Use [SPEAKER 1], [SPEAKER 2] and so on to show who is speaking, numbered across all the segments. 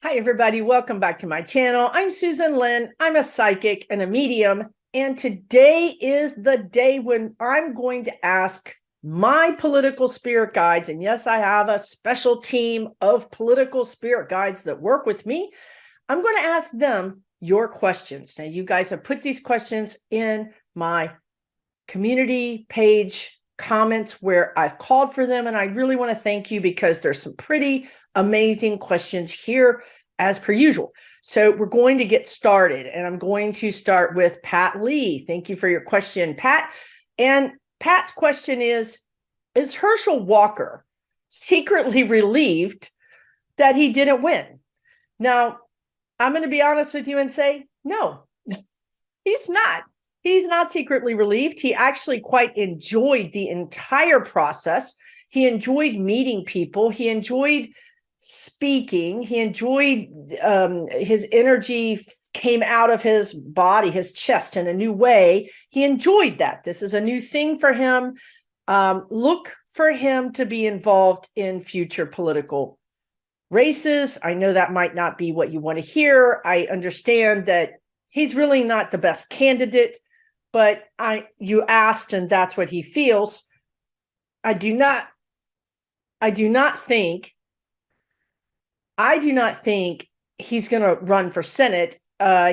[SPEAKER 1] Hi, everybody. Welcome back to my channel. I'm Susan Lynn. I'm a psychic and a medium. And today is the day when I'm going to ask my political spirit guides. And yes, I have a special team of political spirit guides that work with me. I'm going to ask them your questions. Now, you guys have put these questions in my community page comments where I've called for them. And I really want to thank you because there's some pretty amazing questions here as per usual. So we're going to get started, and I'm going to start with Pat Lee. Thank you for your question, Pat. And Pat's question is Herschel Walker secretly relieved that he didn't win? Now, I'm going to be honest with you and say, no, he's not. He's not secretly relieved. He actually quite enjoyed the entire process. He enjoyed meeting people. He enjoyed speaking. He enjoyed his energy came out of his body, his chest in a new way. He enjoyed that. This is a new thing for him. Look for him to be involved in future political races. I know that might not be what you want to hear. I understand that he's really not the best candidate, but you asked, and that's what he feels. I do not think he's going to run for Senate.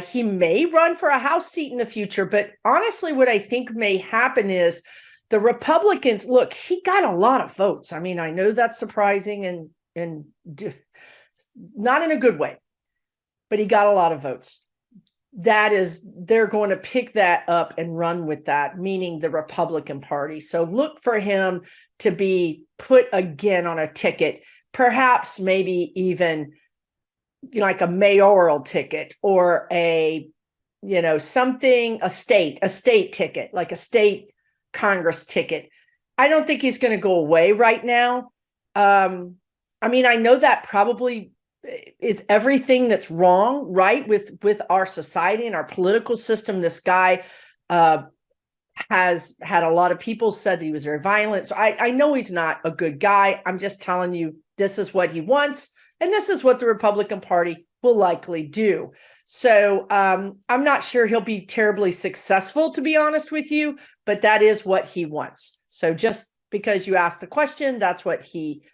[SPEAKER 1] He may run for a House seat in the future, but honestly, what I think may happen is the Republicans, look, he got a lot of votes. I mean, I know that's surprising and not in a good way, but he got a lot of votes. They're going to pick that up and run with that, meaning the Republican Party. So look for him to be put again on a ticket, perhaps maybe even like a mayoral ticket or a state ticket, like a state Congress ticket. I don't think he's going to go away right now. I mean, I know that probably is everything that's wrong, right, with our society and our political system. This guy has had a lot of people said that he was very violent. So I know he's not a good guy. I'm just telling you, this is what he wants, and this is what the Republican Party will likely do. So I'm not sure he'll be terribly successful, to be honest with you, but that is what he wants. So just because you asked the question, that's what he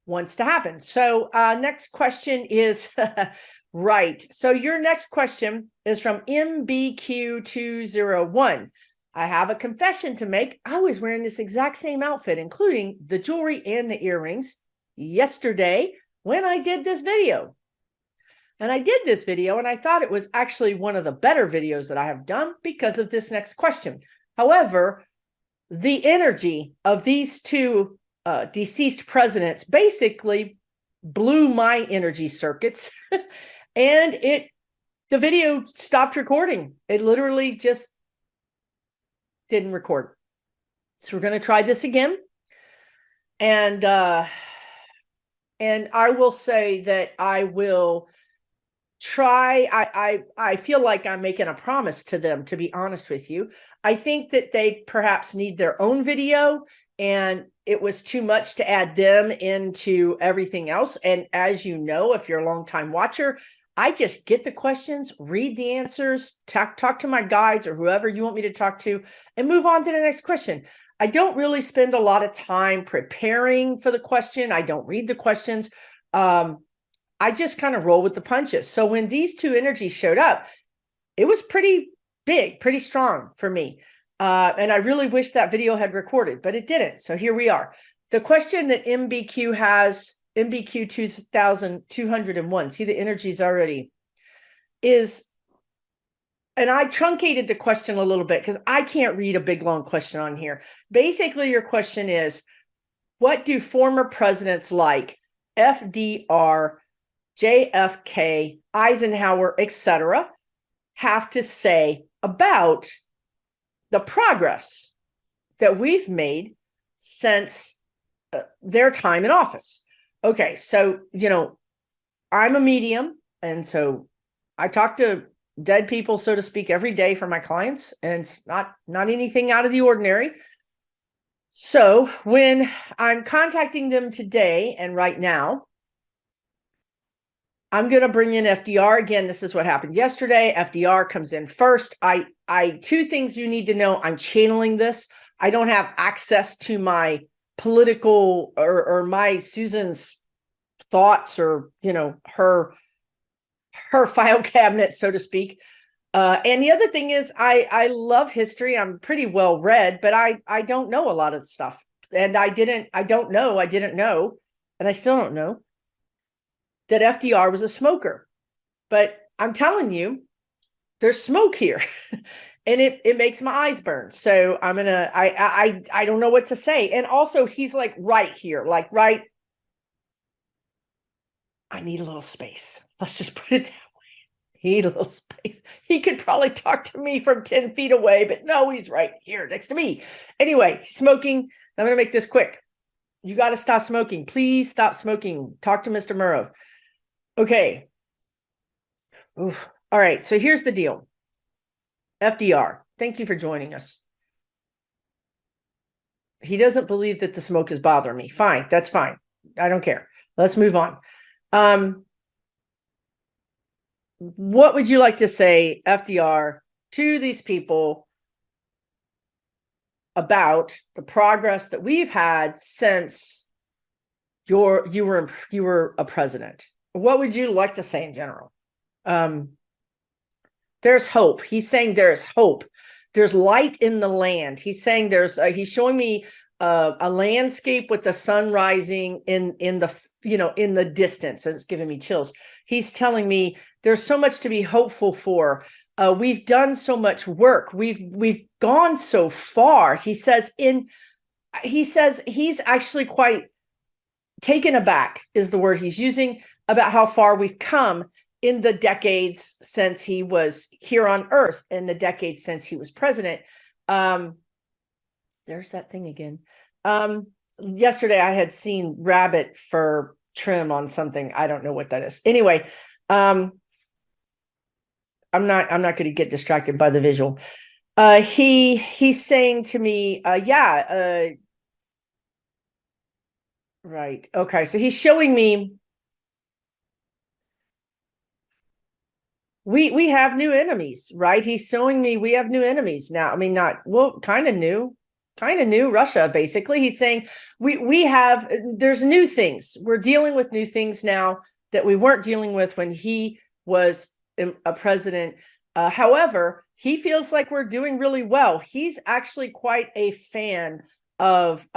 [SPEAKER 1] wants to happen. So next question is right. So your next question is from MBQ201. I have a confession to make. I was wearing this exact same outfit, including the jewelry and the earrings, yesterday when I did this video. And I did this video, and I thought it was actually one of the better videos that I have done because of this next question. However, the energy of these two deceased presidents basically blew my energy circuits and the video stopped recording. It literally just didn't record. So we're going to try this again. And I will say that I will try. I feel like I'm making a promise to them, to be honest with you. I think that they perhaps need their own video, and it was too much to add them into everything else. And as you know, if you're a longtime watcher, I just get the questions, read the answers, talk to my guides or whoever you want me to talk to, and move on to the next question. I don't really spend a lot of time preparing for the question. I don't read the questions. I just kind of roll with the punches. So when these two energies showed up, it was pretty big, pretty strong for me. And I really wish that video had recorded, but it didn't. So here we are. The question that MBQ has, MBQ 2201, see the energies already, is, and I truncated the question a little bit because I can't read a big, long question on here. Basically, your question is, what do former presidents like FDR, JFK, Eisenhower, etc., have to say about the progress that we've made since their time in office? Okay, so, I'm a medium, and so I talk to dead people, so to speak, every day for my clients, and it's not anything out of the ordinary. So when I'm contacting them today and right now, I'm going to bring in FDR again. This is what happened yesterday. FDR comes in first. Two things you need to know. I'm channeling this. I don't have access to my political or my Susan's thoughts or, her file cabinet, so to speak. And the other thing is I love history. I'm pretty well read, but I don't know a lot of the stuff. And I didn't know, and I still don't know that FDR was a smoker. But I'm telling you, there's smoke here. And it makes my eyes burn. So I don't know what to say. And also he's like right here, like right. I need a little space. Let's just put it that way. Need a little space. He could probably talk to me from 10 feet away, but no, he's right here next to me. Anyway, smoking. I'm going to make this quick. You got to stop smoking. Please stop smoking. Talk to Mr. Murrow. Okay. Oof. All right. So here's the deal. FDR, thank you for joining us. He doesn't believe that the smoke is bothering me. Fine. That's fine. I don't care. Let's move on. What would you like to say, FDR, to these people about the progress that we've had since you were a president? What would you like to say in general? There's hope. He's saying there's hope. There's light in the land. He's saying he's showing me a landscape with the sun rising in the distance. It's giving me chills. He's telling me there's so much to be hopeful for. We've done so much work. We've gone so far. He says he's actually quite taken aback is the word he's using about how far we've come in the decades since he was here on Earth, in the decades since he was president. There's that thing again. Yesterday I had seen rabbit fur trim on something. I don't know what that is. Anyway, I'm not going to get distracted by the visual. He's saying to me, right. Okay. So he's showing me we have new enemies, right? He's showing me we have new enemies now. I mean, kind of new, Russia, basically. He's saying there's new things. We're dealing with new things now that we weren't dealing with when he was a president. However, he feels like we're doing really well. He's actually quite a fan of,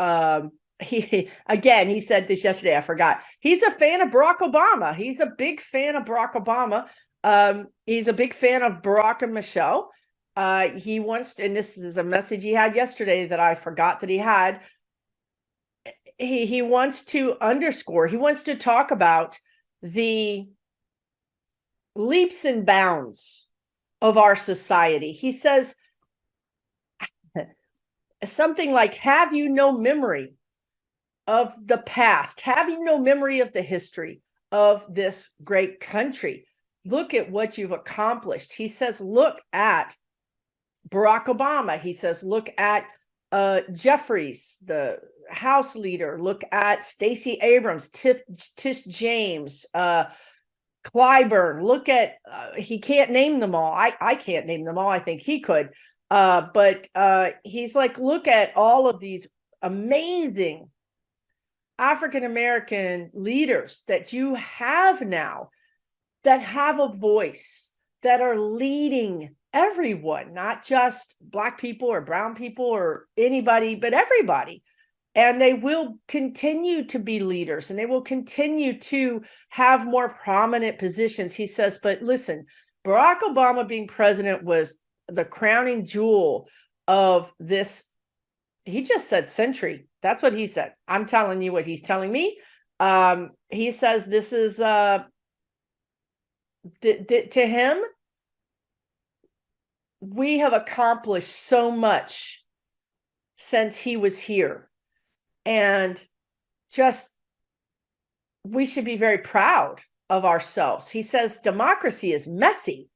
[SPEAKER 1] he said this yesterday, I forgot. He's a fan of Barack Obama. He's a big fan of Barack Obama. He's a big fan of Barack and Michelle. He wants to, and this is a message he had yesterday that I forgot that he had. He wants to underscore, he wants to talk about the leaps and bounds of our society. He says something like, have you no memory of the past? Have you no memory of the history of this great country? Look at what you've accomplished. He says, look at Barack Obama. He says, look at Jeffries, the House leader. Look at Stacey Abrams, Tish James, Clyburn. Look at, he can't name them all. I can't name them all. I think he could. But he's like, look at all of these amazing African-American leaders that you have now, that have a voice, that are leading everyone, not just Black people or brown people or anybody, but everybody. And they will continue to be leaders, and they will continue to have more prominent positions. He says, but listen, Barack Obama being president was the crowning jewel of this. He just said century. That's what he said. I'm telling you what he's telling me. He says this is, to him, we have accomplished so much since he was here. And just, we should be very proud of ourselves. He says democracy is messy.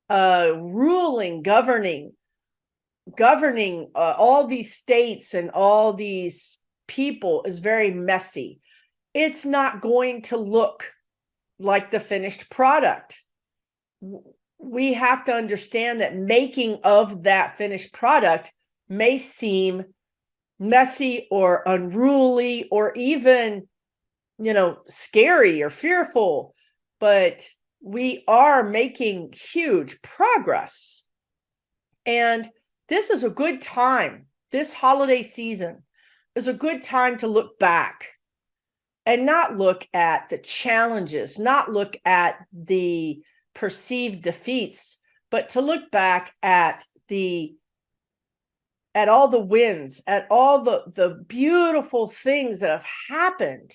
[SPEAKER 1] Ruling, governing all these states and all these people is very messy. It's not going to look like the finished product. We have to understand that making of that finished product may seem messy or unruly or even, scary or fearful, but we are making huge progress. And this is a good time. This holiday season is a good time to look back and not look at the challenges, not look at the perceived defeats, but to look back at all the wins, at all the beautiful things that have happened.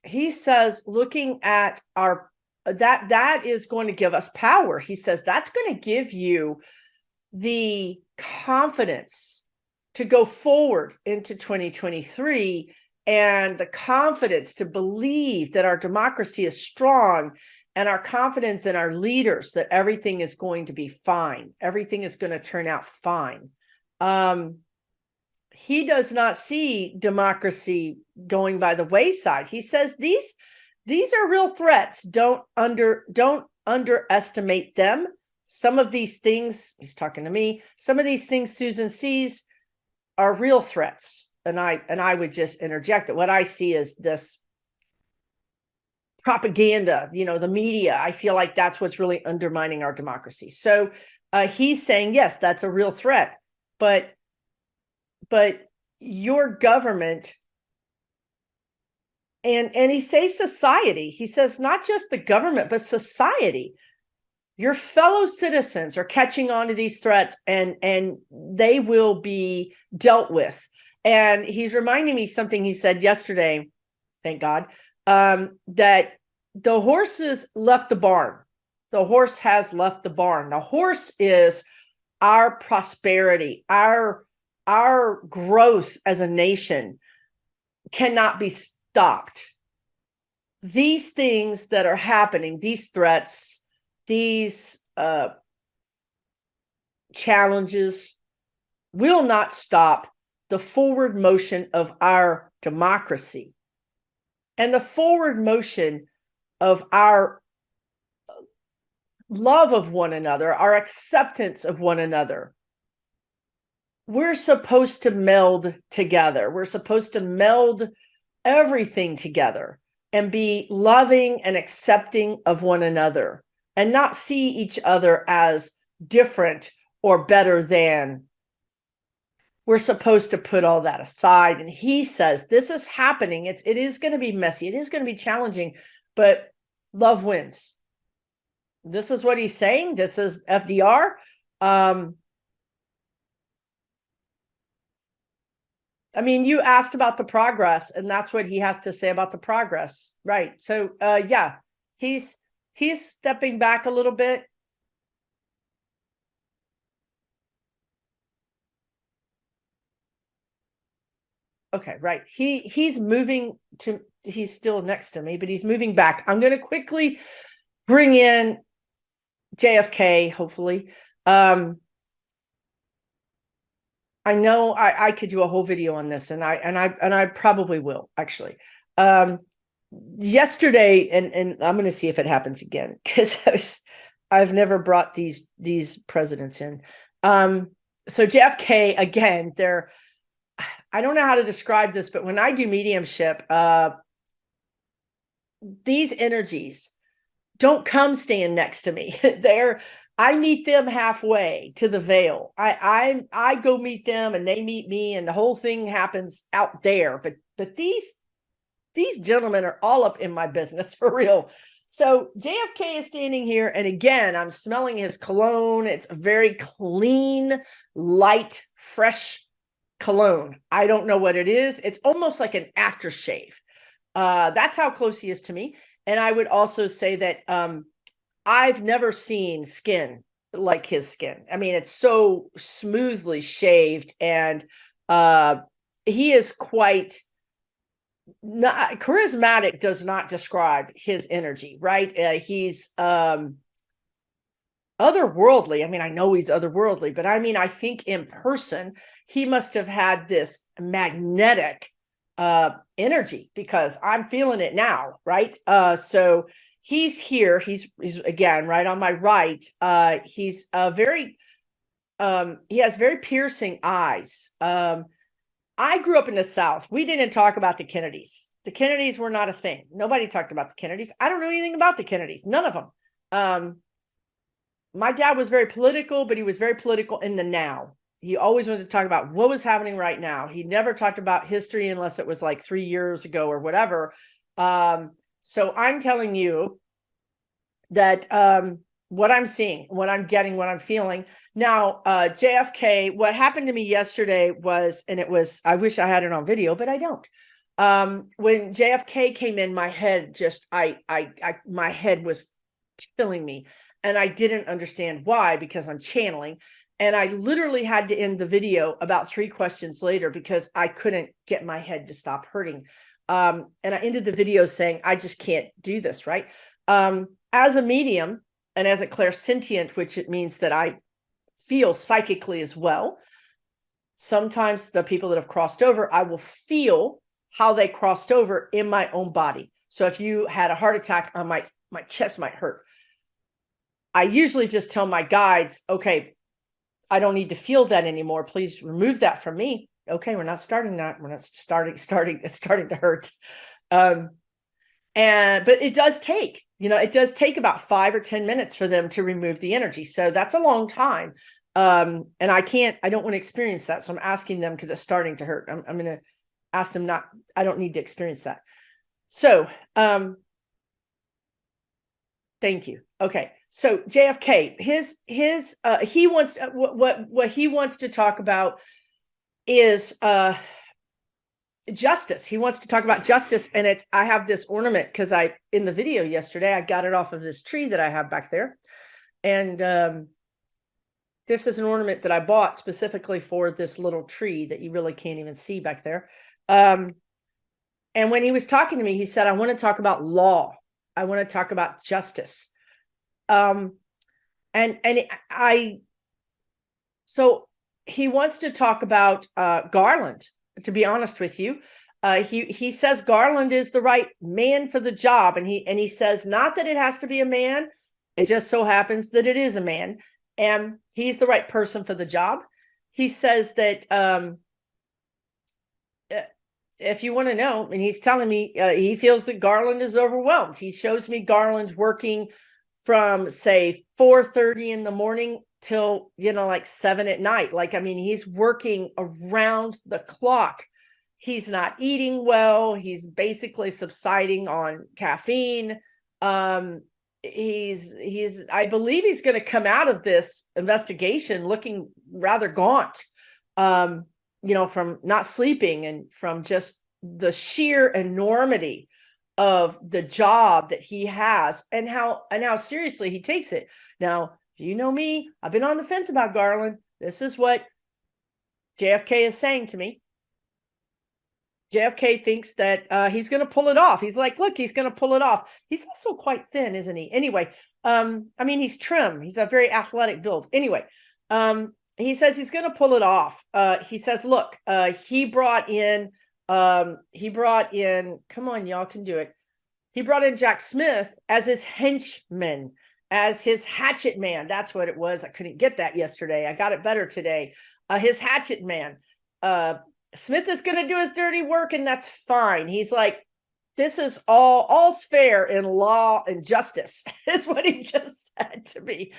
[SPEAKER 1] He says, looking at that is going to give us power. He says that's going to give you the confidence to go forward into 2023 and the confidence to believe that our democracy is strong and our confidence in our leaders that everything is going to be fine. Everything is going to turn out fine. He does not see democracy going by the wayside. He says these are real threats. Don't underestimate them. Some of these things, he's talking to me, some of these things Susan sees are real threats. And I would just interject that what I see is this propaganda, the media. I feel like that's what's really undermining our democracy. So he's saying, yes, that's a real threat, but your government, and he says society, he says not just the government, but society, your fellow citizens are catching on to these threats and they will be dealt with. And he's reminding me something he said yesterday, thank God, that the horses left the barn. The horse has left the barn. The horse is our prosperity, our growth as a nation cannot be stopped. These things that are happening, these threats, these challenges will not stop the forward motion of our democracy and the forward motion of our love of one another, our acceptance of one another. We're supposed to meld together. We're supposed to meld everything together and be loving and accepting of one another and not see each other as different or better than. We're supposed to put all that aside. And he says, this is happening. It is going to be messy. It is going to be challenging, but love wins. This is what he's saying. This is FDR. You asked about the progress, and that's what he has to say about the progress. Right. So, yeah, he's stepping back a little bit. Okay, right. He's moving to, he's still next to me, but he's moving back. I'm going to quickly bring in JFK, hopefully. I know I could do a whole video on this, and I probably will, actually. Yesterday, and I'm going to see if it happens again, because I've never brought these presidents in. So JFK, again, I don't know how to describe this, but when I do mediumship, these energies don't come stand next to me. I meet them halfway to the veil. I go meet them and they meet me, and the whole thing happens out there. But these gentlemen are all up in my business for real. So JFK is standing here, and again, I'm smelling his cologne. It's a very clean, light, fresh cologne. I don't know what it is. It's almost like an aftershave. That's how close he is to me. And I would also say that I've never seen skin like his skin. It's so smoothly shaved, and he is quite not charismatic. Does not describe his energy, right? He's otherworldly. I mean, I know he's otherworldly, but I mean, I think in person, he must have had this magnetic energy, because I'm feeling it now, right? So he's here. He's again right on my right. He's very he has very piercing eyes. I grew up in the South. We didn't talk about the Kennedys. The Kennedys were not a thing. Nobody talked about the Kennedys. I don't know anything about the Kennedys. None of them. My dad was very political, but he was very political in the now. He always wanted to talk about what was happening right now. He never talked about history unless it was like 3 years ago or whatever. So I'm telling you that what I'm seeing, what I'm getting, what I'm feeling. Now, JFK, what happened to me yesterday was, and it was, I wish I had it on video, but I don't. When JFK came in, my head just, my head was killing me. And I didn't understand why, because I'm channeling. And I literally had to end the video about 3 questions later because I couldn't get my head to stop hurting. And I ended the video saying, I just can't do this, right? As a medium and as a clairsentient, which it means that I feel psychically as well, sometimes the people that have crossed over, I will feel how they crossed over in my own body. So if you had a heart attack, my chest might hurt. I usually just tell my guides, okay, I don't need to feel that anymore. Please remove that from me. Okay, we're not starting that. We're not starting. It's starting to hurt. But it does take, it does take about 5 or 10 minutes for them to remove the energy. So that's a long time. And I don't want to experience that. So I'm asking them because it's starting to hurt. I'm going to ask them I don't need to experience that. So, thank you. Okay. So JFK, he wants, what he wants to talk about is, justice. He wants to talk about justice. And I have this ornament because in the video yesterday, I got it off of this tree that I have back there. And, this is an ornament that I bought specifically for this little tree that you really can't even see back there. And when he was talking to me, he said, I want to talk about law. I want to talk about justice. So he wants to talk about Garland, to be honest with you. He says Garland is the right man for the job. And he says, not that it has to be a man. It just so happens that it is a man. And he's the right person for the job. He says that if you want to know, and he's telling me he feels that Garland is overwhelmed. He shows me Garland working from, say, 4:30 in the morning till, like 7 at night. Like, I mean, he's working around the clock. He's not eating well. He's basically subsiding on caffeine. I believe he's going to come out of this investigation looking rather gaunt, from not sleeping and from just the sheer enormity of the job that he has and how seriously he takes it. Now, you know me, I've been on the fence about Garland. This is what JFK is saying to me. JFK thinks that he's going to pull it off. He's like, look, he's going to pull it off. He's also quite thin, isn't he? Anyway, I mean, he's trim. He's a very athletic build. Anyway, he says he's going to pull it off. He says, look, he brought in, come on, y'all can do it. He brought in Jack Smith as his henchman, as his hatchet man. That's what it was. I couldn't get that yesterday. I got it better today. His hatchet man. Smith is going to do his dirty work, and that's fine. He's like, this is all's fair in law and justice, is what he just said to me.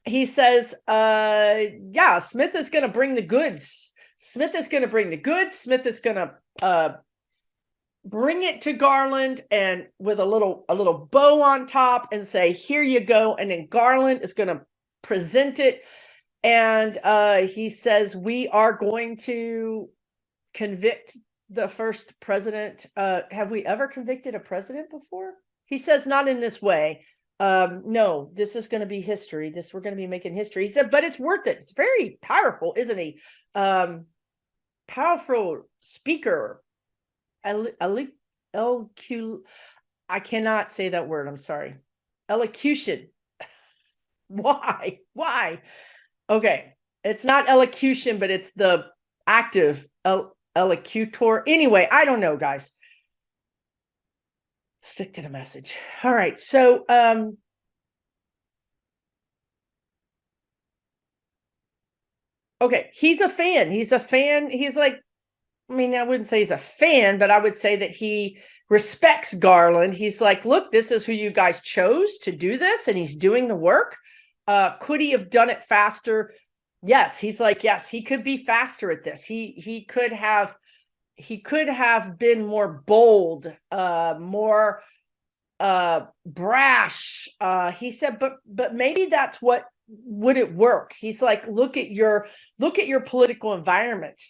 [SPEAKER 1] He says, yeah, Smith is going to bring the goods. Smith is going to bring the goods. Smith is going to bring it to Garland and with a little bow on top and say, here you go. And then Garland is going to present it. And he says, we are going to convict the first president. Have we ever convicted a president before? He says, not in this way. No, this is going to be history. We're going to be making history. He said, but it's worth it. It's very powerful, isn't he? Powerful speaker. I cannot say that word. I'm sorry. Elocution. Why? Why? Okay. It's not elocution, but it's the active elocutor. Anyway, I don't know, guys. Stick to the message. All right. So, okay. He's a fan. He's a fan. He's like, I mean, I wouldn't say he's a fan, but I would say that he respects Garland. He's like, look, this is who you guys chose to do this, and he's doing the work. Could he have done it faster? Yes. He's like, yes, he could be faster at this. He could have been more bold, more brash. He said, but maybe that's what would it work. He's like, look at your political environment.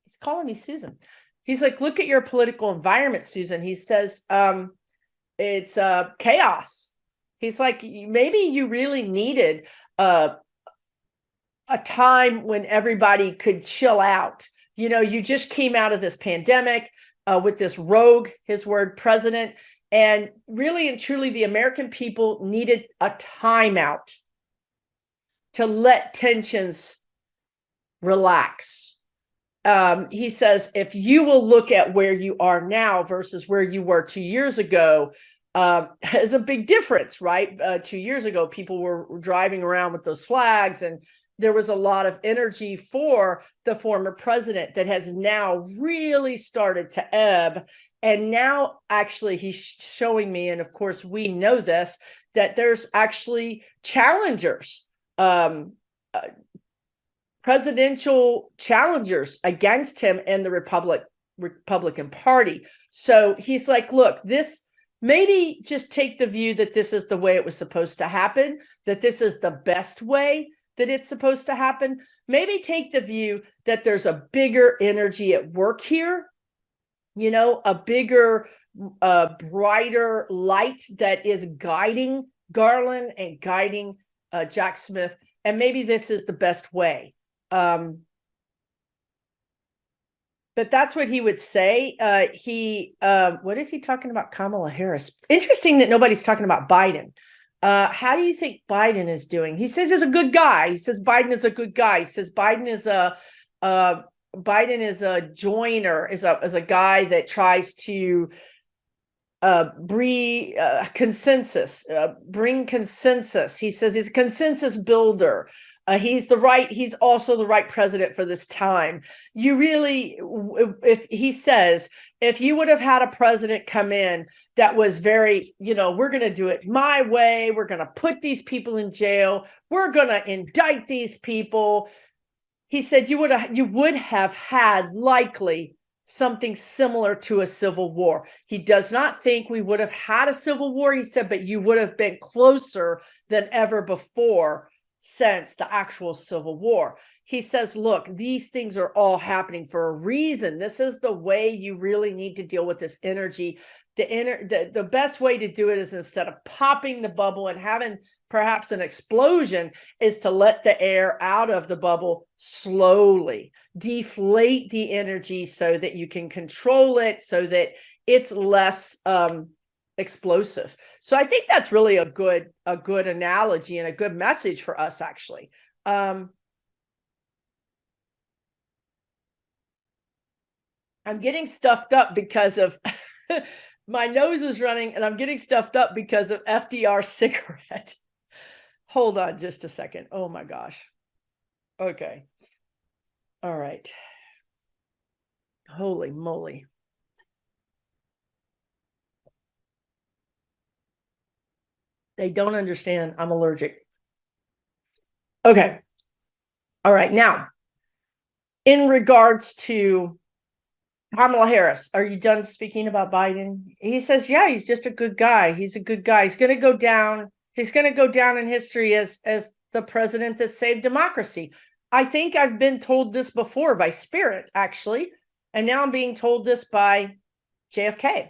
[SPEAKER 1] He's calling me Susan. He's like, look at your political environment, Susan. He says, it's chaos. He's like, maybe you really needed a time when everybody could chill out. You know, you just came out of this pandemic with this rogue, his word, president. And really and truly, the American people needed a timeout to let tensions relax. He says, if you will look at where you are now versus where you were 2 years ago, is a big difference, right? 2 years ago, people were driving around with those flags, and there was a lot of energy for the former president that has now really started to ebb. And now, actually, he's showing me, and of course, we know this, that there's actually challengers, presidential challengers against him in the Republican Party. So he's like, look, this, maybe just take the view that this is the way it was supposed to happen, that this is the best way that it's supposed to happen. Maybe take the view that there's a bigger energy at work here, you know, a bigger, brighter light that is guiding Garland and guiding Jack Smith. And maybe this is the best way. But that's what he would say. What is he talking about? Kamala Harris. Interesting that nobody's talking about Biden. How do you think Biden is doing? He says he's a good guy. He says Biden is a good guy. He says Biden is a joiner, is a guy that tries to bring consensus. He says he's a consensus builder. He's also the right president for this time. You really, if he says, if you would have had a president come in that was very, you know, we're going to do it my way, we're going to put these people in jail, we're going to indict these people. He said you would have had likely something similar to a civil war. He does not think we would have had a civil war, he said, but you would have been closer than ever before since the actual Civil War. He says, look, these things are all happening for a reason. This is the way you really need to deal with this energy. The best way to do it is, instead of popping the bubble and having perhaps an explosion, is to let the air out of the bubble slowly, deflate the energy so that you can control it, so that it's less explosive. So I think that's really a good analogy and a good message for us, actually. I'm getting stuffed up because of my nose is running, and I'm getting stuffed up because of FDR cigarette. Hold on just a second. Oh my gosh. Okay. All right. Holy moly. They don't understand I'm allergic. Okay. All right. Now, in regards to Kamala Harris, are you done speaking about Biden? He says, yeah, he's just a good guy. He's a good guy. He's going to go down. He's going to go down in history as the president that saved democracy. I think I've been told this before by Spirit, actually. And now I'm being told this by JFK.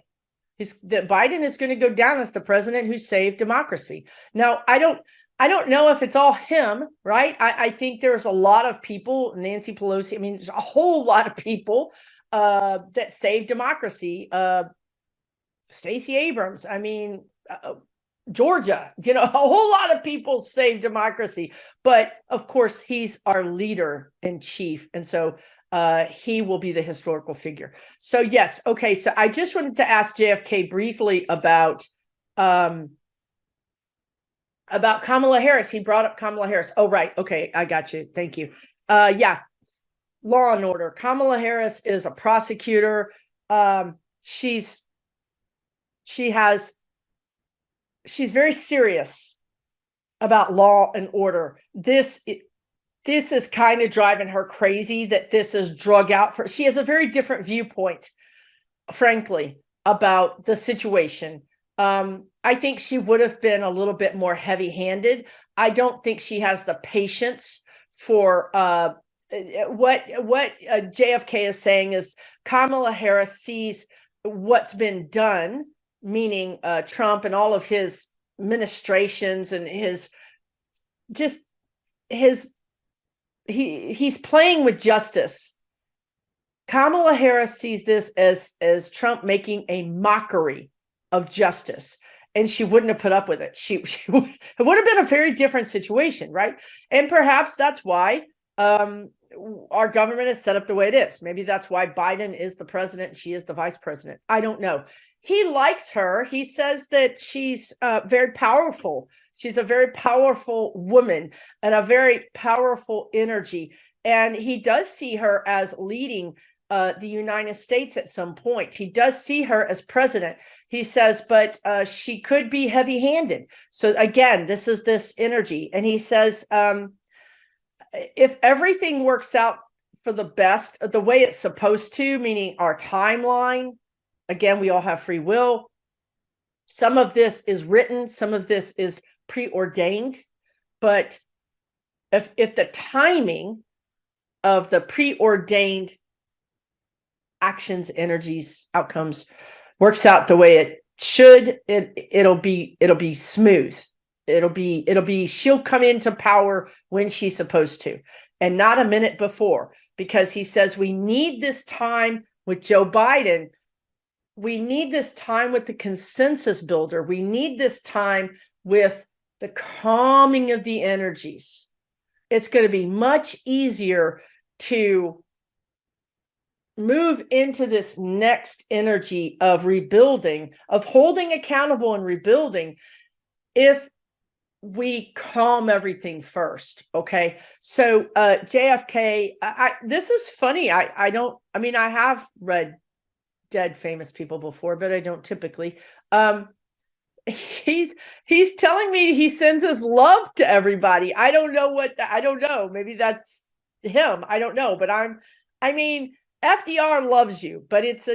[SPEAKER 1] That Biden is going to go down as the president who saved democracy. Now, I don't know if it's all him, right? I think there's a lot of people, Nancy Pelosi, I mean, there's a whole lot of people that saved democracy. Stacey Abrams, I mean, Georgia, a whole lot of people save democracy. But of course, he's our leader in chief. And so he will be the historical figure. So yes. Okay. So I just wanted to ask JFK briefly about Kamala Harris. He brought up Kamala Harris. Oh, right. Okay. I got you. Thank you. Yeah. Law and order. Kamala Harris is a prosecutor. She's very serious about law and order. This is kind of driving her crazy that this is drug out for. She has a very different viewpoint, frankly, about the situation. I think she would have been a little bit more heavy-handed. I don't think she has the patience for what JFK is saying is Kamala Harris sees what's been done, meaning Trump and all of his ministrations and he's playing with justice. Kamala Harris sees this as Trump making a mockery of justice, and she wouldn't have put up with it. It would have been a very different situation, right? And perhaps that's why our government is set up the way it is. Maybe that's why Biden is the president and she is the vice president. I don't know. He likes her. He says that she's very powerful. She's a very powerful woman and a very powerful energy. And he does see her as leading the United States at some point. He does see her as president. He says, but she could be heavy-handed. So again, this is this energy. And he says, if everything works out for the best, the way it's supposed to, meaning our timeline, again, we all have free will. Some of this is written, some of this is preordained. But if the timing of the preordained actions, energies, outcomes works out the way it should, it'll be smooth. It'll be she'll come into power when she's supposed to, and not a minute before, because he says we need this time with Joe Biden. We need this time with the consensus builder. We need this time with the calming of the energies. It's going to be much easier to move into this next energy of rebuilding, of holding accountable and rebuilding, if we calm everything first. Okay. So JFK, this is funny. I have read dead famous people before, but I don't typically. He's telling me he sends his love to everybody. I don't know. Maybe that's him. I don't know. But FDR loves you, but it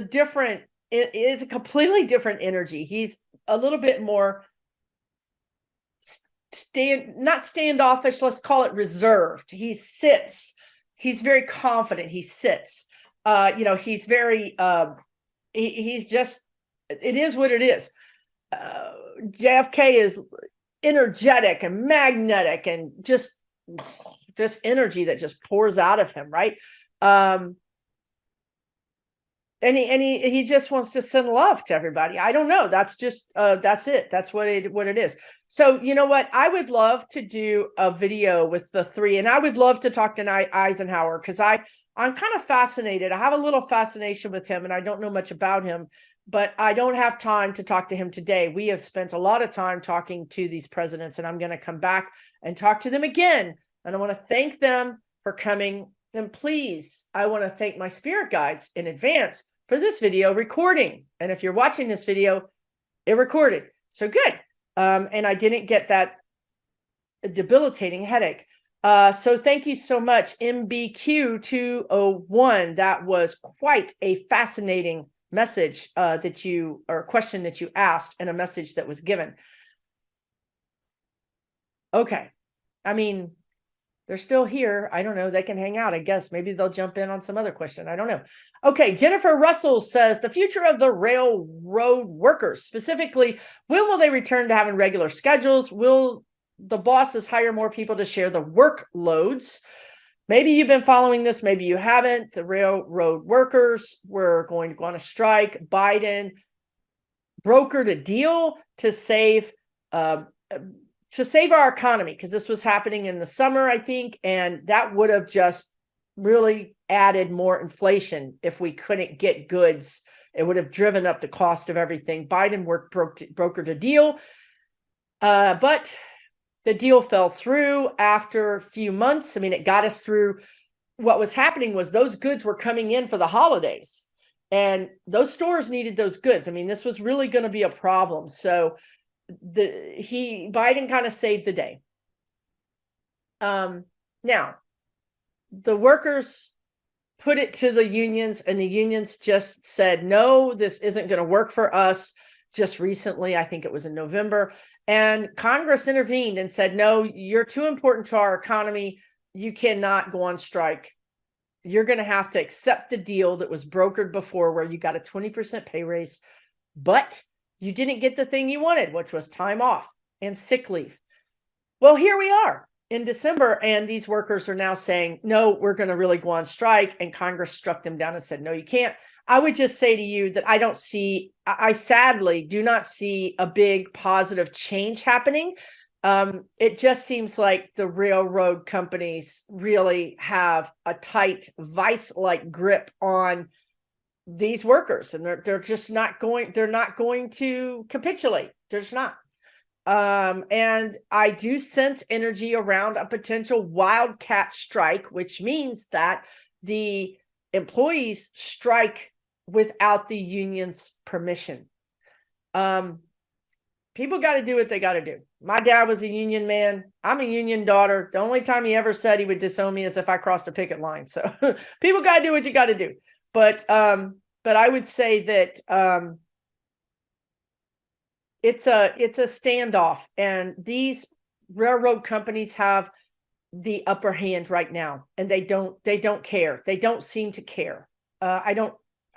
[SPEAKER 1] is a completely different energy. He's a little bit more not standoffish, let's call it reserved. He sits. He's very confident. He sits. He's very he's just, it is what it is. JFK is energetic and magnetic and just this energy that just pours out of him, right? And he just wants to send love to everybody. I don't know. That's just that's it. That's what it is. So you know what? I would love to do a video with the three, and I would love to talk to Eisenhower, because I'm kind of fascinated. I have a little fascination with him, and I don't know much about him, but I don't have time to talk to him today. We have spent a lot of time talking to these presidents, and I'm going to come back and talk to them again. And I want to thank them for coming. And please, I want to thank my spirit guides in advance for this video recording. And if you're watching this video, it recorded. So good. And I didn't get that debilitating headache. So thank you so much, MBQ201. That was quite a fascinating message or question that you asked, and a message that was given. Okay. They're still here. I don't know. They can hang out, I guess. Maybe they'll jump in on some other question. I don't know. Okay. Jennifer Russell says, the future of the railroad workers, specifically, when will they return to having regular schedules? Will the bosses hire more people to share the workloads? Maybe you've been following this. Maybe you haven't. The railroad workers were going to go on a strike. Biden brokered a deal to save to save our economy, because this was happening in the summer, I think, and that would have just really added more inflation if we couldn't get goods. It would have driven up the cost of everything. Biden brokered a deal, but the deal fell through after a few months. I mean, it got us through. What was happening was those goods were coming in for the holidays, and those stores needed those goods. I mean, this was really going to be a problem. So Biden kind of saved the day. Now, the workers put it to the unions, and the unions just said, no, this isn't going to work for us. Just recently, I think it was in November, and Congress intervened and said, no, you're too important to our economy. You cannot go on strike. You're going to have to accept the deal that was brokered before, where you got a 20% pay raise, but you didn't get the thing you wanted, which was time off and sick leave. Well, here we are in December, and these workers are now saying, no, we're going to really go on strike. And Congress struck them down and said, no, you can't. I would just say to you that I sadly do not see a big positive change happening. It just seems like the railroad companies really have a tight vice-like grip on these workers, and they're just not going, they're not going to capitulate. They're just not. And I do sense energy around a potential wildcat strike, which means that the employees strike without the union's permission. People got to do what they got to do. My dad was a union man. I'm a union daughter. The only time he ever said he would disown me is if I crossed a picket line. So people got to do what you got to do. But I would say that it's a standoff, and these railroad companies have the upper hand right now, and they don't care. They don't seem to care.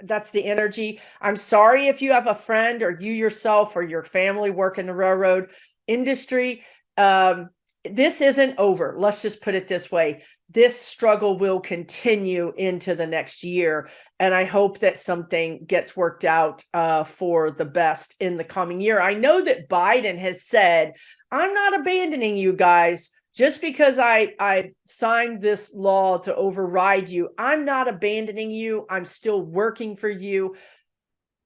[SPEAKER 1] That's the energy. I'm sorry if you have a friend, or you yourself or your family work in the railroad industry. This isn't over. Let's just put it this way. This struggle will continue into the next year. And I hope that something gets worked out for the best in the coming year. I know that Biden has said, I'm not abandoning you guys. Just because I signed this law to override you, I'm not abandoning you. I'm still working for you.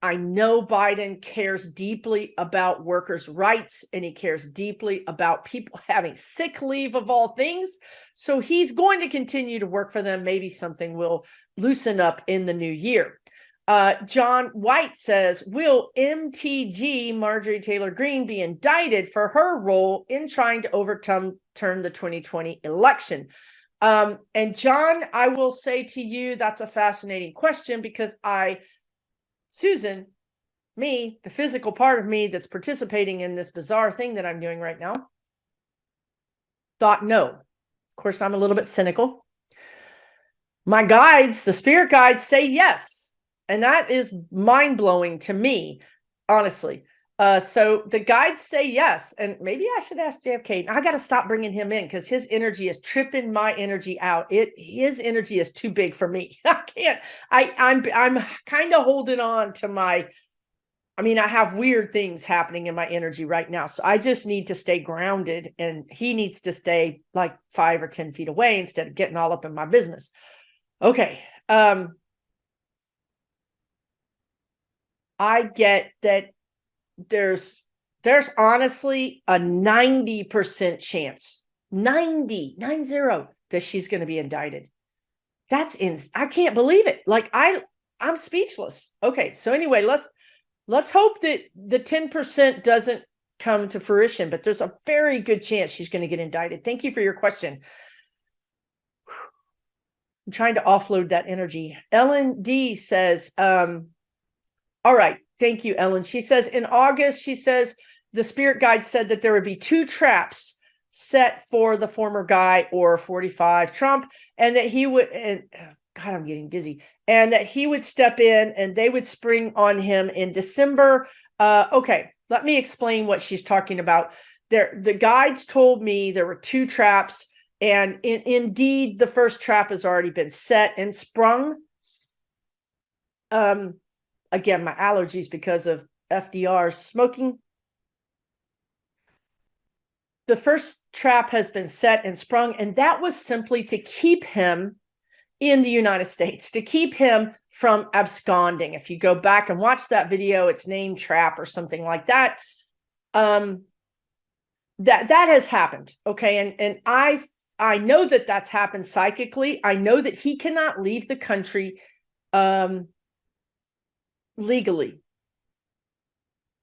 [SPEAKER 1] I know Biden cares deeply about workers' rights, and he cares deeply about people having sick leave of all things. So he's going to continue to work for them. Maybe something will loosen up in the new year. John White says, will MTG Marjorie Taylor Greene be indicted for her role in trying to overturn the 2020 election? And John, I will say to you, that's a fascinating question, because Susan, me, the physical part of me that's participating in this bizarre thing that I'm doing right now, thought no. Of course, I'm a little bit cynical. My guides, the spirit guides, say yes. And that is mind-blowing to me, honestly. So the guides say yes. And maybe I should ask JFK. I got to stop bringing him in, because his energy is tripping my energy out. His energy is too big for me. I can't. I'm kind of holding on to I have weird things happening in my energy right now. So I just need to stay grounded, and he needs to stay like 5 or 10 feet away instead of getting all up in my business. Okay. I get that there's honestly a 90% chance, 90 that she's going to be indicted. I can't believe it. Like I'm speechless. Okay. So anyway, let's hope that the 10% doesn't come to fruition, but there's a very good chance she's going to get indicted. Thank you for your question. I'm trying to offload that energy. Ellen D says, all right. Thank you, Ellen. She says in August, she says the spirit guide said that there would be 2 traps set for the former guy, or 45 Trump, and that he would, and God, I'm getting dizzy, and that he would step in and they would spring on him in December. Okay, let me explain what she's talking about. The guides told me there were 2 traps, and indeed the first trap has already been set and sprung. Again, my allergies because of FDR smoking. the first trap has been set and sprung, and that was simply to keep him in the United States, to keep him from absconding. If you go back and watch that video, it's named Trap or something like that. That has happened, okay? And I know that that's happened psychically. I know that he cannot leave the country legally.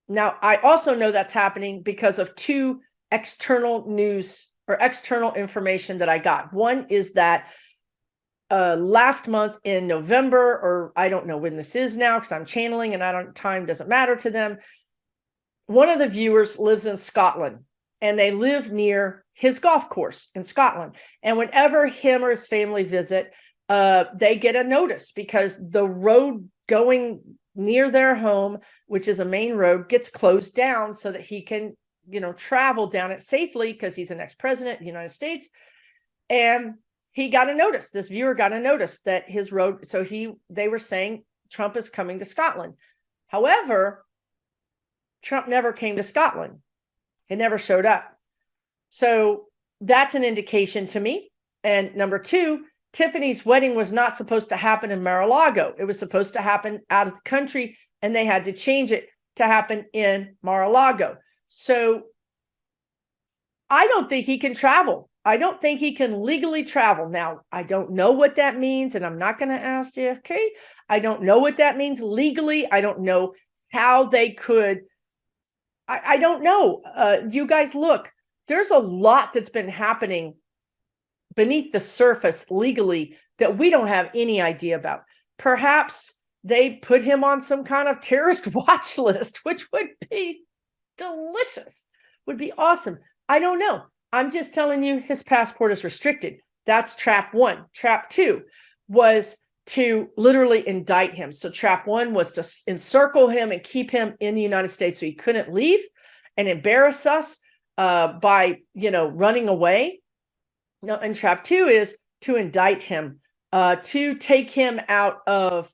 [SPEAKER 1] Now, I also know that's happening because of two external news or external information that I got. One is that last month in November, or I don't know when this is now because I'm channeling and time doesn't matter to them. One of the viewers lives in Scotland, and they live near his golf course in Scotland. And whenever him or his family visit, they get a notice because the road going near their home, which is a main road, gets closed down so that he can, travel down it safely because he's an ex-president of the United States. And he got a notice. This viewer got a notice that his road, so they were saying Trump is coming to Scotland. However, Trump never came to Scotland. It never showed up. So that's an indication to me. And number two, Tiffany's wedding was not supposed to happen in Mar-a-Lago. It was supposed to happen out of the country, and they had to change it to happen in Mar-a-Lago. So I don't think he can travel. I don't think he can legally travel. Now, I don't know what that means, and I'm not going to ask JFK. I don't know what that means legally. I don't know how they could. I don't know. You guys look, there's a lot that's been happening beneath the surface legally that we don't have any idea about. Perhaps they put him on some kind of terrorist watch list, which would be delicious, would be awesome. I don't know. I'm just telling you his passport is restricted. That's trap one. Trap two was to literally indict him. So trap one was to encircle him and keep him in the United States so he couldn't leave and embarrass us by, running away. No, and trap two is to indict him, to take him out of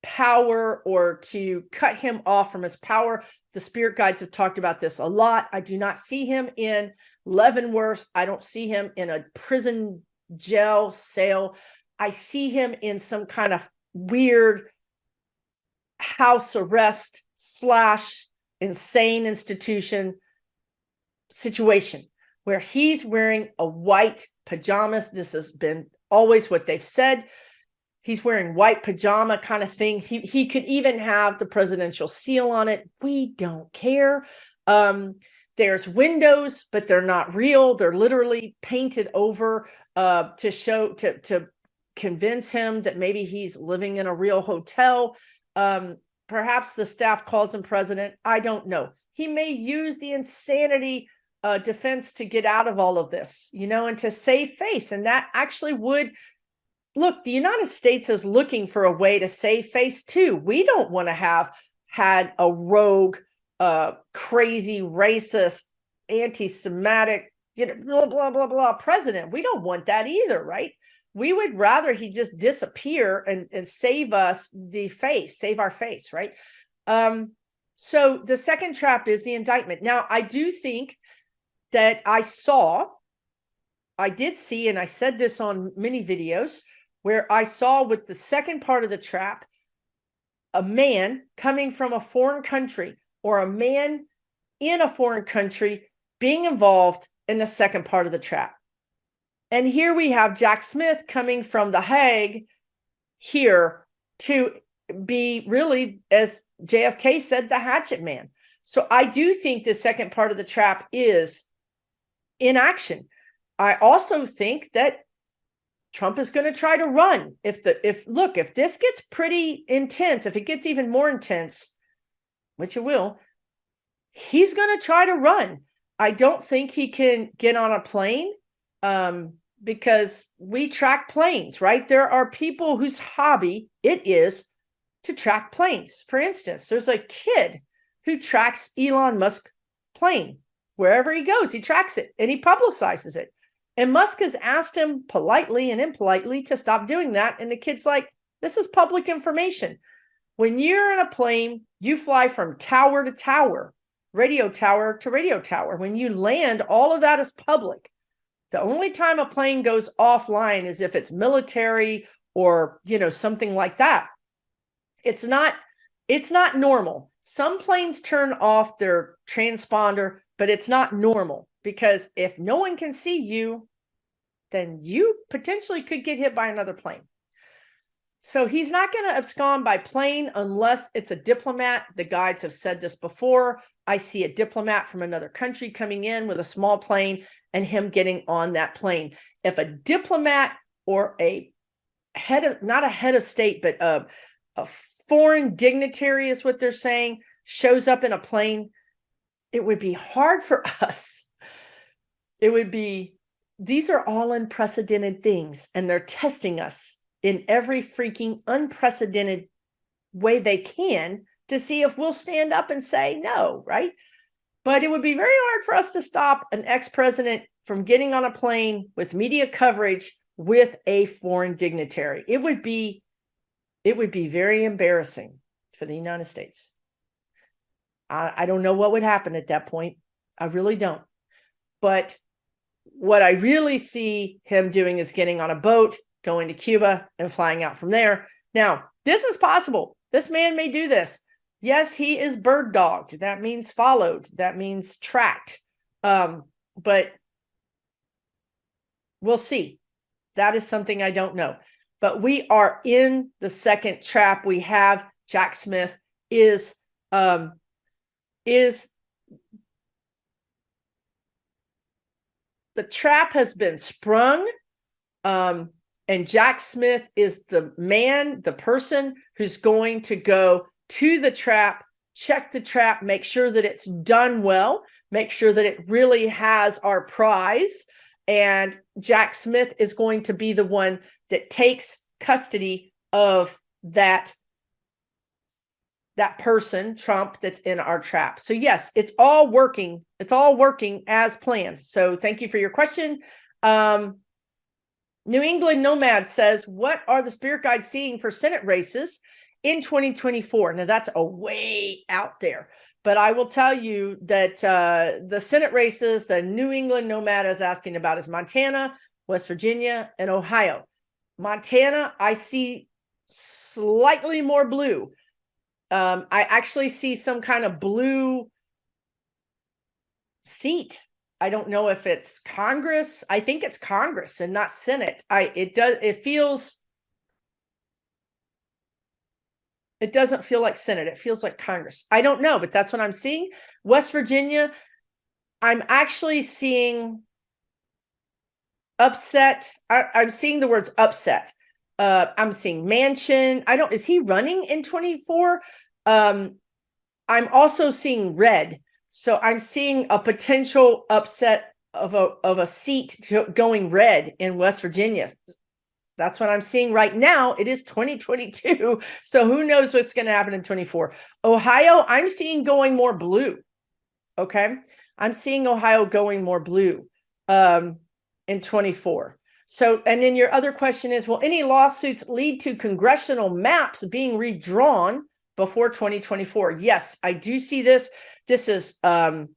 [SPEAKER 1] power or to cut him off from his power. The spirit guides have talked about this a lot. I do not see him in Leavenworth. I don't see him in a prison jail cell. I see him in some kind of weird house arrest / insane institution situation where he's wearing a white pajamas. This has been always what they've said. He's wearing white pajama kind of thing. He could even have the presidential seal on it. We don't care. There's windows, but they're not real. They're literally painted over to convince him that maybe he's living in a real hotel. Perhaps the staff calls him president. I don't know. He may use the insanity defense to get out of all of this, and to save face. And that actually would, look, the United States is looking for a way to save face too. We don't want to have had a rogue, crazy, racist, anti-Semitic, blah, blah, blah, blah president. We don't want that either, right? We would rather he just disappear and save us save our face, right? So the second trap is the indictment. Now, I do think that I did see, and I said this on many videos, where I saw with the second part of the trap, a man coming from a foreign country or a man in a foreign country being involved in the second part of the trap. And here we have Jack Smith coming from The Hague here to be really, as JFK said, the hatchet man. So I do think the second part of the trap is in action. I also think that Trump is going to try to run. If this gets pretty intense, if it gets even more intense, which it will, he's going to try to run. I don't think he can get on a plane because we track planes, right? There are people whose hobby it is to track planes. For instance, there's a kid who tracks Elon Musk's plane. Wherever he goes, he tracks it and he publicizes it. And Musk has asked him politely and impolitely to stop doing that. And the kid's like, this is public information. When you're in a plane, you fly from tower to tower. radio tower to radio tower. When you land, all of that is public. The only time a plane goes offline is if it's military or, something like that. It's not normal. Some planes turn off their transponder, but it's not normal, because if no one can see you, then you potentially could get hit by another plane. So he's not going to abscond by plane unless it's a diplomat. The guides have said this before. I see a diplomat from another country coming in with a small plane and him getting on that plane. If a diplomat or not a head of state, but a foreign dignitary is what they're saying, shows up in a plane, it would be hard for us. These are all unprecedented things, and they're testing us in every freaking unprecedented way they can to see if we'll stand up and say no, right? But it would be very hard for us to stop an ex-president from getting on a plane with media coverage with a foreign dignitary. It would be very embarrassing for the United States. I don't know what would happen at that point. I really don't. But what I really see him doing is getting on a boat, going to Cuba, and flying out from there. Now, this is possible. This man may do this. Yes, he is bird dogged. That means followed. That means tracked. But we'll see. That is something I don't know. But we are in the second trap. We have Jack Smith is the trap has been sprung. And Jack Smith is the man, the person who's going to go to the trap, check the trap, make sure that it's done well, make sure that it really has our prize. And Jack Smith is going to be the one that takes custody of that person, Trump, that's in our trap. So yes, it's all working. It's all working as planned. So thank you for your question. New England Nomad says, what are the spirit guides seeing for Senate races in 2024? Now that's a way out there, but I will tell you that the Senate races, the New England Nomad is asking about is Montana, West Virginia, and Ohio. Montana, I see slightly more blue. I actually see some kind of blue seat. I don't know if it's Congress. I think it's Congress and not Senate. It doesn't feel like Senate. It feels like Congress. I don't know, but that's what I'm seeing. West Virginia, I'm actually seeing upset. I'm seeing the words upset. I'm seeing Manchin. Is he running in 24? I'm also seeing red. So I'm seeing a potential upset of a seat going red in West Virginia. That's what I'm seeing right now. It is 2022. So who knows what's going to happen in 24. Ohio, I'm seeing going more blue. Okay. I'm seeing Ohio going more blue in 24. So, and then your other question is, will any lawsuits lead to congressional maps being redrawn before 2024? Yes, I do see this. This is, I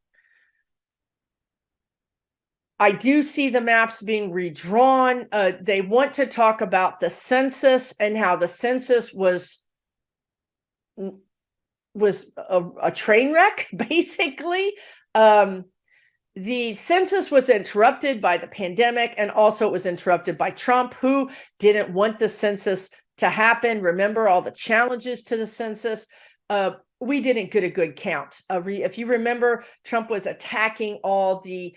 [SPEAKER 1] do see the maps being redrawn. They want to talk about the census and how the census was a train wreck, basically. The census was interrupted by the pandemic, and also it was interrupted by Trump, who didn't want the census to happen. Remember all the challenges to the census. We didn't get a good count. If you remember, Trump was attacking all the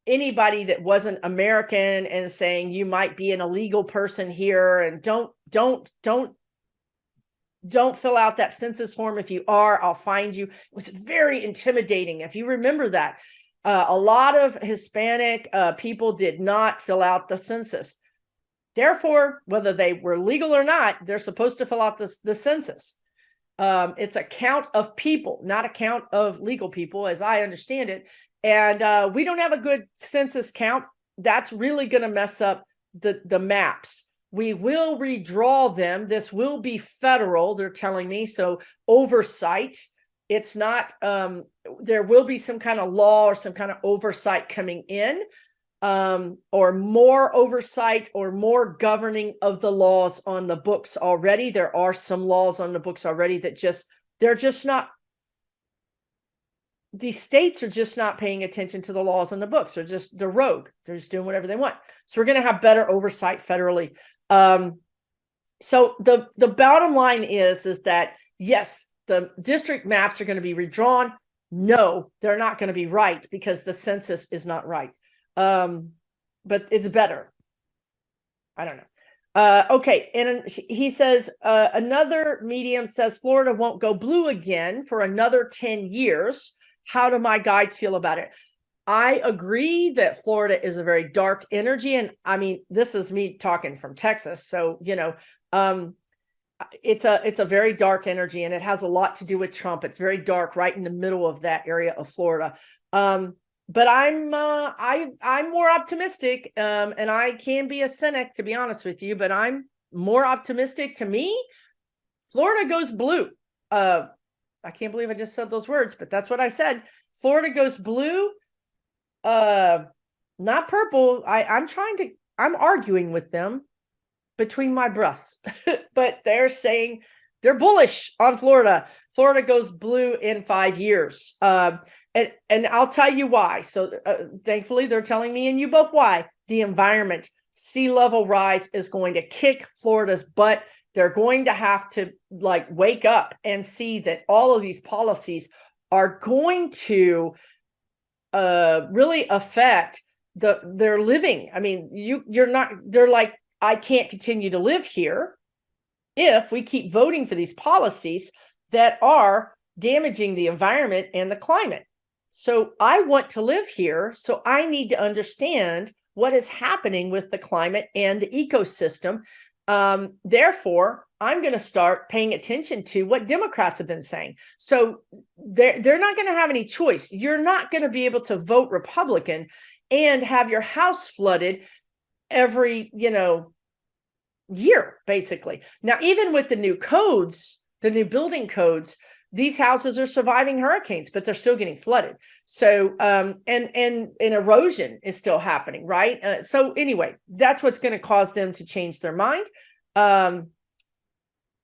[SPEAKER 1] anybody that wasn't American and saying you might be an illegal person here, and don't fill out that census form. If you are, I'll find you. It was very intimidating. If you remember that, a lot of Hispanic people did not fill out the census. Therefore, whether they were legal or not, they're supposed to fill out the census. It's a count of people, not a count of legal people, as I understand it. And we don't have a good census count. That's really going to mess up the maps. We will redraw them. This will be federal, they're telling me. So oversight. It's not, there will be some kind of law or some kind of oversight coming in, or more oversight or more governing of the laws on the books already. There are some laws on the books already that they're just not, these states are just not paying attention to the laws on the books. They're rogue. They're just doing whatever they want. So we're going to have better oversight federally. So the bottom line is that, yes, the district maps are going to be redrawn. No, they're not going to be right because the census is not right. But it's better. I don't know. Okay. And he says, another medium says Florida won't go blue again for another 10 years. How do my guides feel about it? I agree that Florida is a very dark energy. And I mean, this is me talking from Texas. So, it's a very dark energy, and it has a lot to do with Trump. It's very dark right in the middle of that area of Florida. But I'm more optimistic, and I can be a cynic, to be honest with you, but I'm more optimistic. To me, Florida goes blue. I can't believe I just said those words, but that's what I said. Florida goes blue, not purple. I'm arguing with them between my breaths, but they're saying they're bullish on Florida. Florida goes blue in 5 years. And I'll tell you why. So thankfully they're telling me and you both why. The environment, sea level rise is going to kick Florida's butt. They're going to have to wake up and see that all of these policies are going to really affect their living. I mean, they're like, I can't continue to live here if we keep voting for these policies that are damaging the environment and the climate. So I want to live here. So I need to understand what is happening with the climate and the ecosystem. Therefore, I'm going to start paying attention to what Democrats have been saying. So they're not going to have any choice. You're not going to be able to vote Republican and have your house flooded every, year, basically. Now, even with the new codes, the new building codes, these houses are surviving hurricanes, but they're still getting flooded. So, and erosion is still happening, right? So anyway, that's what's going to cause them to change their mind. And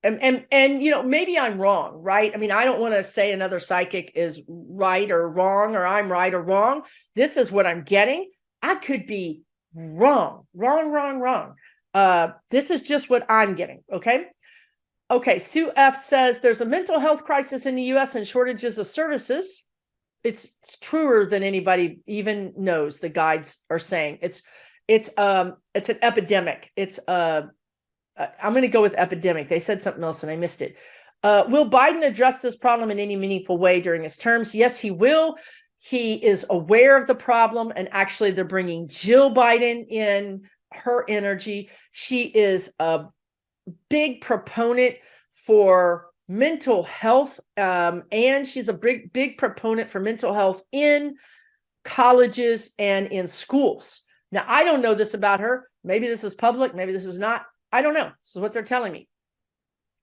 [SPEAKER 1] maybe I'm wrong, right? I mean, I don't want to say another psychic is right or wrong, or I'm right or wrong. This is what I'm getting. I could be wrong. This is just what I'm getting. Okay. Sue F says there's a mental health crisis in the U.S. and shortages of services. It's truer than anybody even knows. The guides are saying it's an epidemic. I'm going to go with epidemic. They said something else and I missed it. Will Biden address this problem in any meaningful way during his terms? Yes, he will. He is aware of the problem, and actually they're bringing Jill Biden in, her energy. She is a big proponent for mental health, and she's a big proponent for mental health in colleges and in schools. Now, I don't know this about her. Maybe this is public. Maybe this is not. I don't know. This is what they're telling me.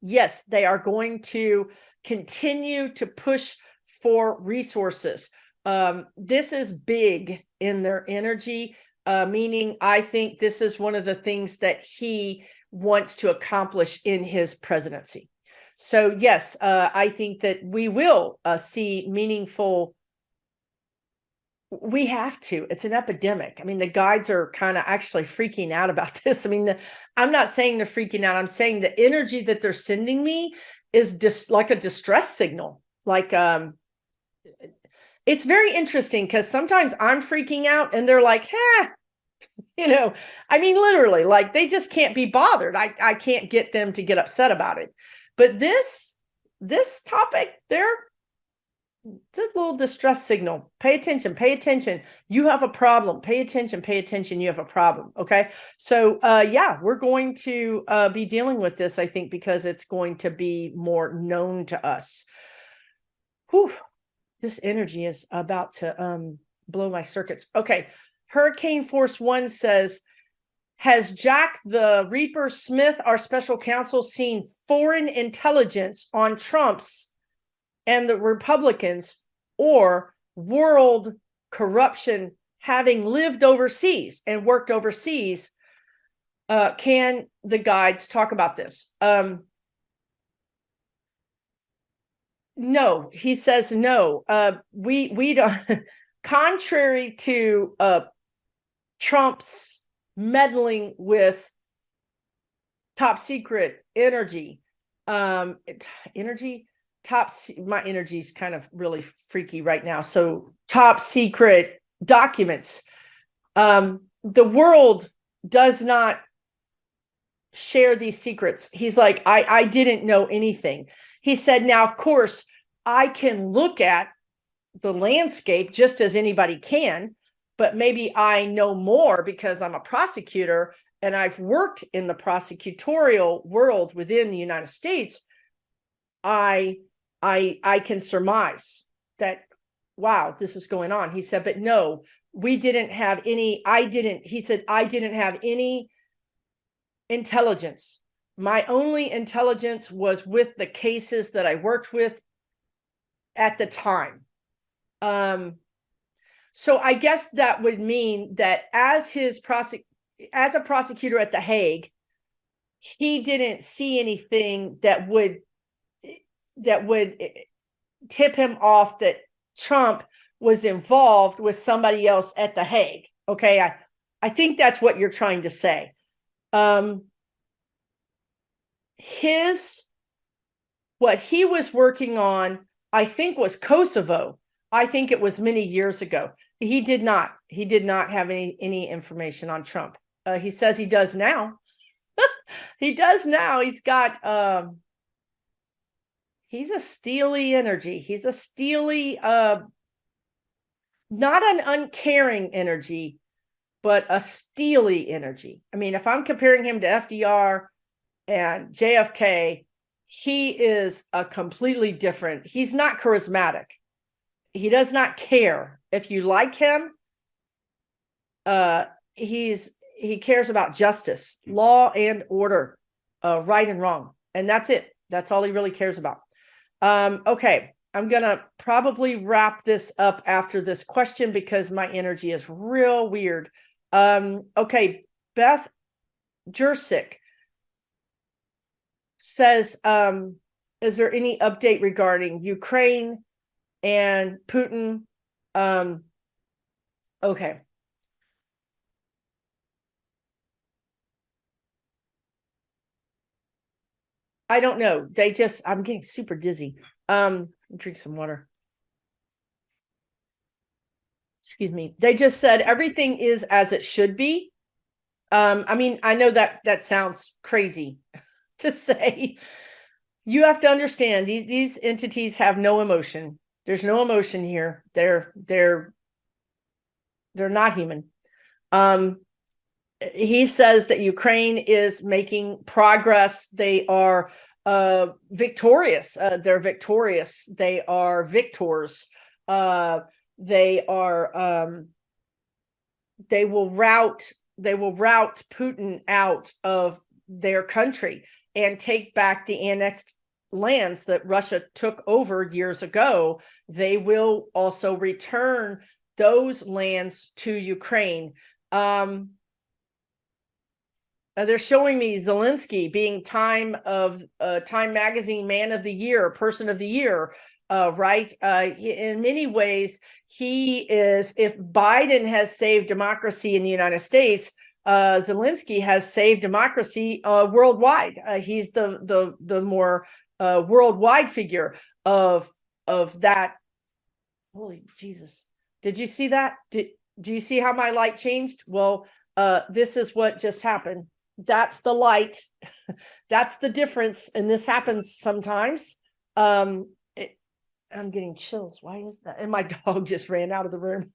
[SPEAKER 1] Yes, they are going to continue to push for resources. This is big in their energy, meaning I think this is one of the things that he wants to accomplish in his presidency. So yes, I think that we will see meaningful. We have to. It's an epidemic. I mean, the guides are kind of actually freaking out about this. I mean, I'm not saying they're freaking out. I'm saying the energy that they're sending me is just like a distress signal. It's very interesting because sometimes I'm freaking out and they're like, I mean, literally, like they just can't be bothered. I can't get them to get upset about it. But this topic, it's a little distress signal. Pay attention. You have a problem. Pay attention. You have a problem. Okay. So, we're going to be dealing with this, I think, because it's going to be more known to us. Whew. This energy is about to blow my circuits. Okay. Hurricane Force 1 says, has Jack the Reaper Smith, our special counsel, seen foreign intelligence on Trump's and the Republicans, or world corruption having lived overseas and worked overseas? Can the guides talk about this? No, he says no. We don't. Contrary to Trump's meddling with top secret energy, my energy's kind of really freaky right now. So top secret documents. The world does not share these secrets. He's like, I didn't know anything. He said, now, of course, I can look at the landscape just as anybody can, but maybe I know more because I'm a prosecutor and I've worked in the prosecutorial world within the United States. I can surmise that, wow, this is going on. He said, but no, we didn't have any, he said, I didn't have any intelligence. My only intelligence was with the cases that I worked with at the time. So I guess that would mean that as a prosecutor at The Hague, he didn't see anything that would tip him off that Trump was involved with somebody else at The Hague. Okay, I think that's what you're trying to say. What he was working on, I think, was Kosovo. I think it was many years ago. He did not have any information on Trump. He says he does now. He does now. He's got he's a steely energy. He's a steely, not an uncaring energy, but a steely energy. I mean, if I'm comparing him to FDR and JFK, he is a completely different. He's not charismatic. He does not care. If you like him, he cares about justice, law and order, right and wrong. And that's it. That's all he really cares about. Okay, I'm going to probably wrap this up after this question because my energy is real weird. Okay, Beth Jursic says, is there any update regarding Ukraine and Putin? Okay. I don't know. I'm getting super dizzy. Drink some water. Excuse me. They just said everything is as it should be. I mean, I know that sounds crazy to say. You have to understand these entities have no emotion. There's no emotion here. They're not human. He says that Ukraine is making progress. They are victorious. They're victorious. They are victors. They will rout Putin out of their country and take back the annexed lands that Russia took over years ago. They will also return those lands to Ukraine. They're showing me Zelensky being Time Magazine Man of the Year, Person of the Year, right? In many ways, he is, if Biden has saved democracy in the United States, Zelensky has saved democracy worldwide. He's the more worldwide figure of that. Holy Jesus. Did you see that? Do you see how my light changed? Well, this is what just happened. That's the light. That's the difference. And this happens sometimes. I'm getting chills. Why is that? And my dog just ran out of the room.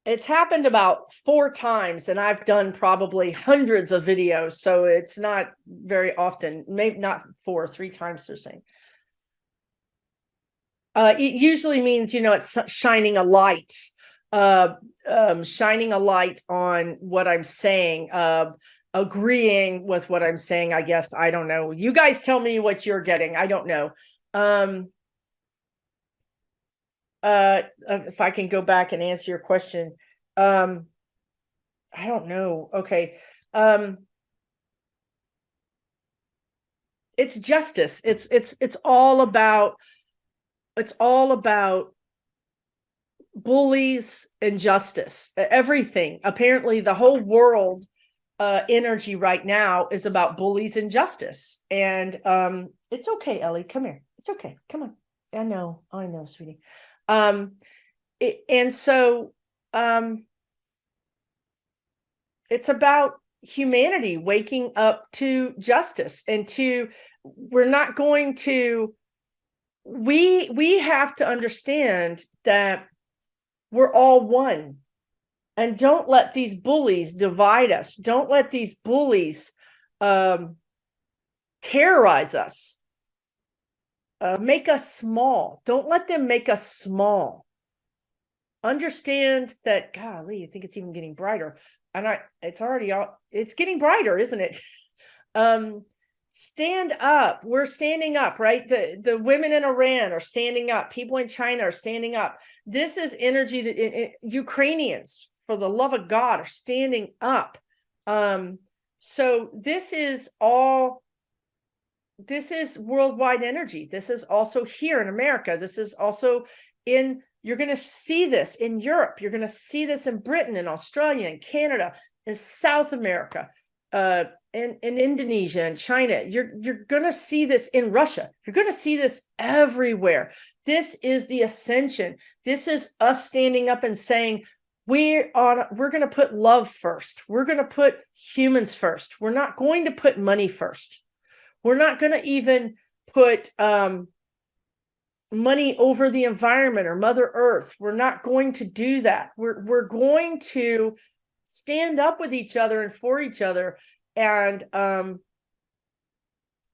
[SPEAKER 1] It's happened about 4 times, and I've done probably hundreds of videos. So it's not very often, maybe not 4, 3 times they're saying. It usually means, it's shining a light on what I'm saying. agreeing with what I'm saying, I guess. I don't know. You guys tell me what you're getting. I don't know. If I can go back and answer your question. I don't know. Okay. It's justice. It's all about bullies and justice. Everything. Apparently the whole world energy right now is about bullies and justice. And it's okay, Ellie. Come here. It's okay. Come on. I know, sweetie. It's about humanity waking up to justice, and we have to understand that we're all one, and don't let these bullies divide us. Don't let these bullies terrorize us, make us small. Don't let them make us small. Understand that, golly, I think it's even getting brighter. And it's getting brighter, isn't it? Stand up. We're standing up, right? The women in Iran are standing up. People in China are standing up. This is energy that Ukrainians, for the love of God, are standing up. So this is worldwide energy. This is also here in America. This is also you're going to see this in Europe. You're going to see this in Britain and Australia and Canada and South America, and Indonesia and China. You're going to see this in Russia. You're going to see this everywhere. This is the ascension. This is us standing up and saying, we're going to put love first. We're going to put humans first. We're not going to put money first. We're not going to even put money over the environment or Mother Earth. We're not going to do that. We're going to stand up with each other and for each other, and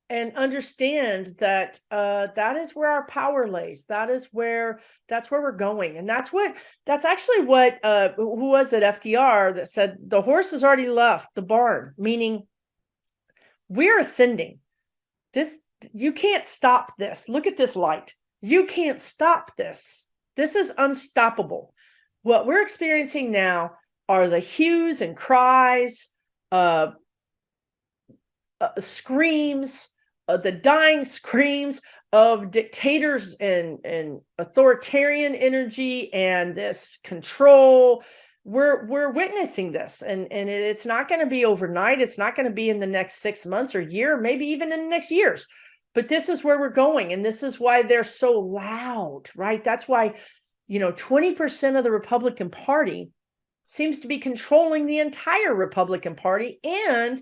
[SPEAKER 1] understand that that is where our power lays. That's where we're going. And that's actually what who was it, FDR, that said the horse has already left the barn, meaning we're ascending. You can't stop this. Look at this light. You can't stop this. This is unstoppable. What we're experiencing now are the hues and cries, screams, the dying screams of dictators and authoritarian energy and this control. We're witnessing this, and it's not going to be overnight. It's not going to be in the next 6 months or year, maybe even in the next years. But this is where we're going, and this is why they're so loud, right? That's why, 20% of the Republican Party seems to be controlling the entire Republican Party and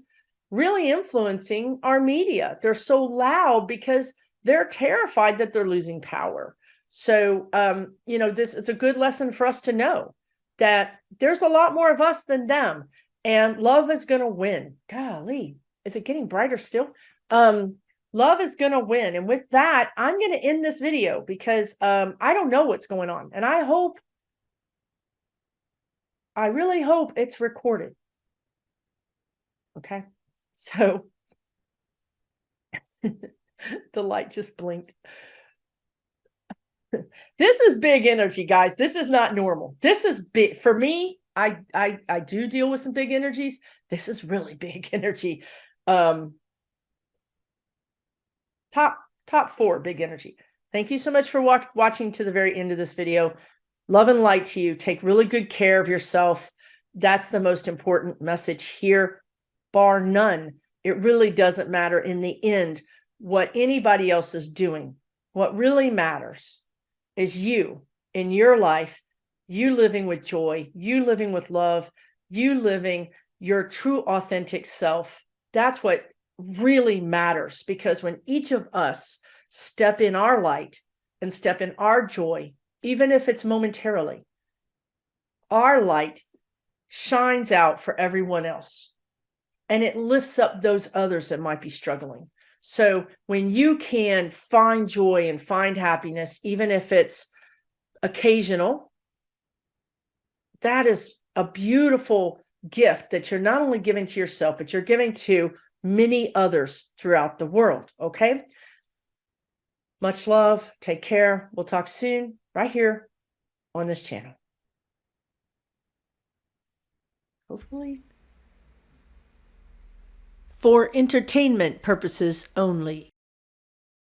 [SPEAKER 1] really influencing our media. They're so loud because they're terrified that they're losing power. So, it's a good lesson for us to know that there's a lot more of us than them, and love is going to win. Golly, is it getting brighter still? Love is going to win. And with that, I'm going to end this video because I don't know what's going on. And I really hope it's recorded. Okay. So the light just blinked. This is big energy, guys. This is not normal. This is big for me. I do deal with some big energies. This is really big energy. Top 4 big energy. Thank you so much for watching to the very end of this video. Love and light to you. Take really good care of yourself. That's the most important message here, bar none. It really doesn't matter in the end what anybody else is doing. What really matters is you in your life, you living with joy, you living with love, you living your true authentic self. That's what really matters, because when each of us step in our light and step in our joy, even if it's momentarily, our light shines out for everyone else, and it lifts up those others that might be struggling. So when you can find joy and find happiness, even if it's occasional, that is a beautiful gift that you're not only giving to yourself, but you're giving to many others throughout the world. Okay. Much love. Take care. We'll talk soon right here on this channel. Hopefully. For entertainment purposes only.